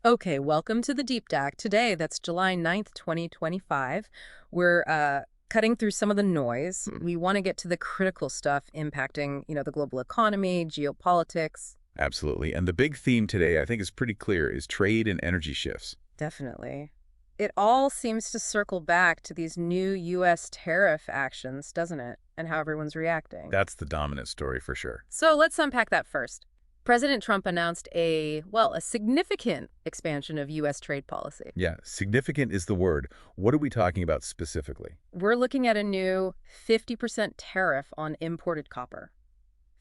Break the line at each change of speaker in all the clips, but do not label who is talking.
Okay, welcome to the Deep Dive. Today, that's July 9th, 2025. We're cutting through some of the noise. We want to get to the critical stuff impacting, the global economy, geopolitics.
Absolutely. And the big theme today, I think, is pretty clear, is trade and energy shifts.
Definitely. It all seems to circle back to these new U.S. tariff actions, doesn't it? And how everyone's reacting.
That's the dominant story for sure.
So let's unpack that first. President Trump announced a significant expansion of U.S. trade policy.
Yeah, significant is the word. What are we talking about specifically?
We're looking at a new 50% tariff on imported copper.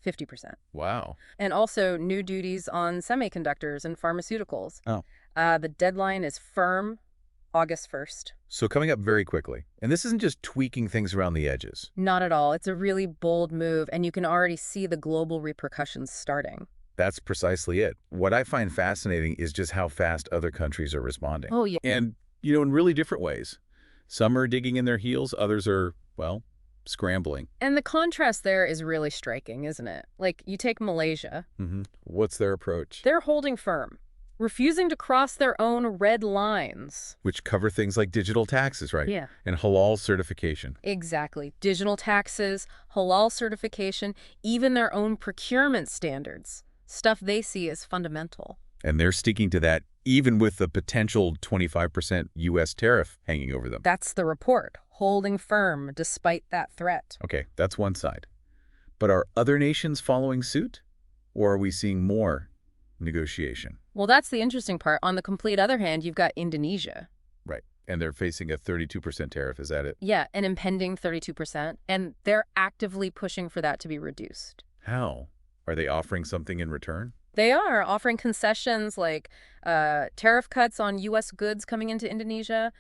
50%.
Wow.
And also new duties on semiconductors and pharmaceuticals.
Oh.
The deadline is firm, August 1st.
So coming up very quickly. And this isn't just tweaking things around the edges.
Not at all. It's a really bold move, and you can already see the global repercussions starting.
That's precisely it. What I find fascinating is just how fast other countries are responding.
Oh, yeah.
And, in really different ways. Some are digging in their heels, others are, well, scrambling.
And the contrast there is really striking, isn't it? Like, you take Malaysia.
What's their approach?
They're holding firm, refusing to cross their own red lines.
Which cover things like digital taxes, right?
Yeah.
And halal certification.
Exactly. Digital taxes, halal certification, even their own procurement standards. Stuff they see as fundamental.
And they're sticking to that even with the potential 25% U.S. tariff hanging over them.
That's the report, holding firm despite that threat.
Okay, that's one side. But are other nations following suit? Or are we seeing more negotiation?
Well, that's the interesting part. On the complete other hand, you've got Indonesia.
Right. And they're facing a 32% tariff, is that it?
Yeah, an impending 32%. And they're actively pushing for that to be reduced.
How? Are they offering something in return?
They are offering concessions like tariff cuts on U.S. goods coming into Indonesia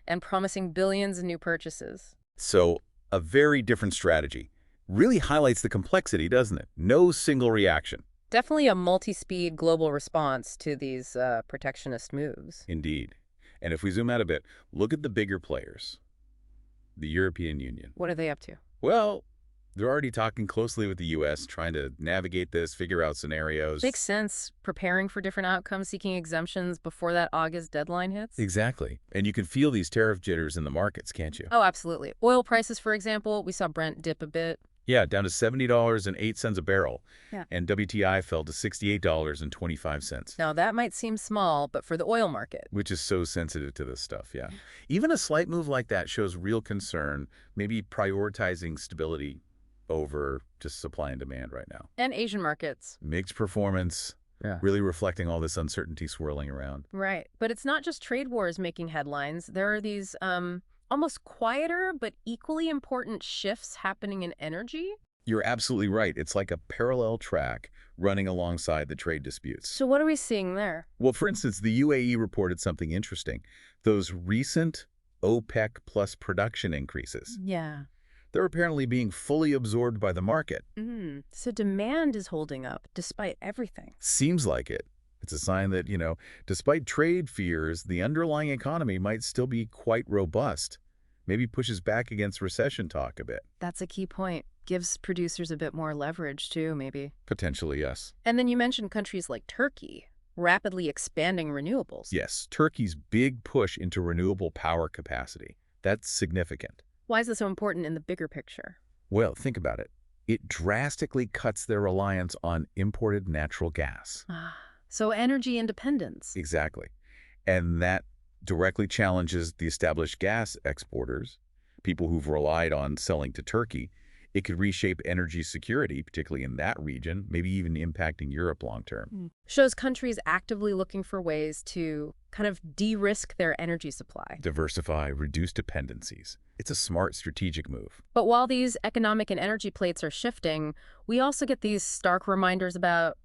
and promising billions in new purchases.
So, a very different strategy. Really highlights the complexity, doesn't it? No single reaction.
Definitely a multi-speed global response to these protectionist moves.
Indeed. And if we zoom out a bit, look at the bigger players. The European Union.
What are they up to?
Well, they're already talking closely with the U.S., trying to navigate this, figure out scenarios.
Makes sense. Preparing for different outcomes, seeking exemptions before that August deadline hits.
Exactly. And you can feel these tariff jitters in the markets, can't you?
Oh, absolutely. Oil prices, for example, we saw Brent dip a bit.
Yeah, down to $70.08 a barrel.
Yeah.
And WTI fell to $68.25.
Now, that might seem small, but for the oil market.
Which is so sensitive to this stuff, yeah. Even a slight move like that shows real concern, maybe prioritizing stability over just supply and demand right now.
And Asian markets.
Mixed performance, really reflecting all this uncertainty swirling around.
Right. But it's not just trade wars making headlines. There are these almost quieter but equally important shifts happening in energy.
You're absolutely right. It's like a parallel track running alongside the trade disputes.
So what are we seeing there?
Well, for instance, the UAE reported something interesting. Those recent OPEC plus production increases.
Yeah.
They're apparently being fully absorbed by the market.
So demand is holding up despite everything.
Seems like it. It's a sign that, despite trade fears, the underlying economy might still be quite robust. Maybe pushes back against recession talk a bit.
That's a key point. Gives producers a bit more leverage, too, maybe.
Potentially, yes.
And then you mentioned countries like Turkey, rapidly expanding renewables.
Yes, Turkey's big push into renewable power capacity. That's significant.
Why is this so important in the bigger picture?
Well, think about it. It drastically cuts their reliance on imported natural gas.
So energy independence.
Exactly. And that directly challenges the established gas exporters, people who've relied on selling to Turkey. It could reshape energy security, particularly in that region, maybe even impacting Europe long term.
Shows countries actively looking for ways to kind of de-risk their energy supply.
Diversify, reduce dependencies. It's a smart strategic move.
But while these economic and energy plates are shifting, we also get these stark reminders about,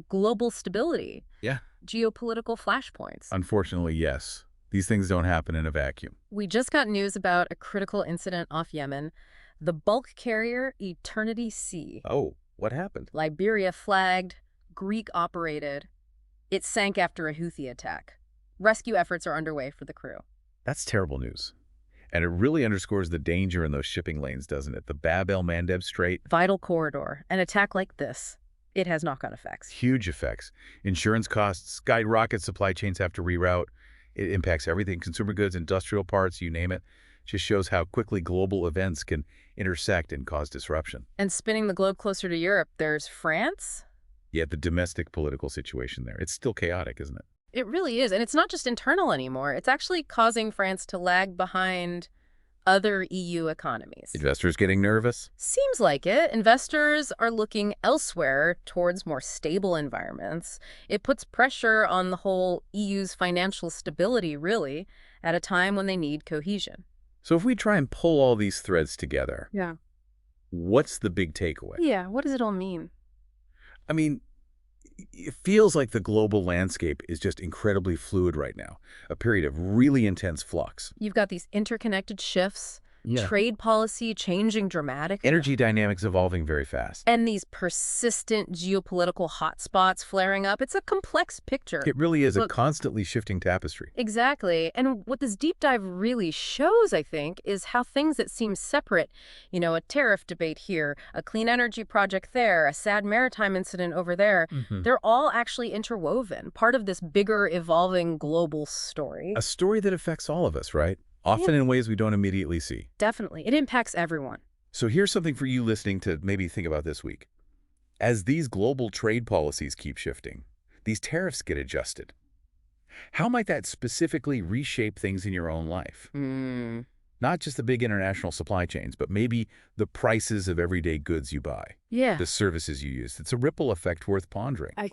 global stability.
Yeah.
Geopolitical flashpoints.
Unfortunately, yes. These things don't happen in a vacuum.
We just got news about a critical incident off Yemen. The bulk carrier Eternity Sea.
Oh, what happened?
Liberia flagged, Greek operated. It sank after a Houthi attack. Rescue efforts are underway for the crew.
That's terrible news. And it really underscores the danger in those shipping lanes, doesn't it? The Bab el-Mandeb Strait.
Vital corridor. An attack like this. It has knock-on effects.
Huge effects. Insurance costs skyrocket, supply chains have to reroute. It impacts everything, consumer goods, industrial parts, you name it. Just shows how quickly global events can intersect and cause disruption.
And spinning the globe closer to Europe, there's France.
Yet the domestic political situation there, it's still chaotic, isn't it?
It really is. And it's not just internal anymore. It's actually causing France to lag behind other EU economies.
Investors getting nervous?
Seems like it. Investors are looking elsewhere towards more stable environments. It puts pressure on the whole EU's financial stability, really, at a time when they need cohesion.
So if we try and pull all these threads together,
Yeah.
what's the big takeaway?
Yeah, what does it all mean?
I mean, it feels like the global landscape is just incredibly fluid right now, a period of really intense flux.
You've got these interconnected shifts, trade policy changing dramatically,
Energy dynamics evolving very fast.
and these persistent geopolitical hotspots flaring up. It's a complex picture.
It really is a
Look,
constantly shifting tapestry.
exactly. And what this deep dive really shows, I think, is how things that seem separate, a tariff debate here, a clean energy project there, a sad maritime incident over there, they're all actually interwoven, part of this bigger, evolving global story.
A story that affects all of us, right? Often in ways we don't immediately see.
Definitely. It impacts everyone.
So here's something for you listening to maybe think about this week. As these global trade policies keep shifting, these tariffs get adjusted. How might that specifically reshape things in your own life? Not just the big international supply chains, but maybe the prices of everyday goods you buy,
Yeah.
the services you use. It's a ripple effect worth pondering.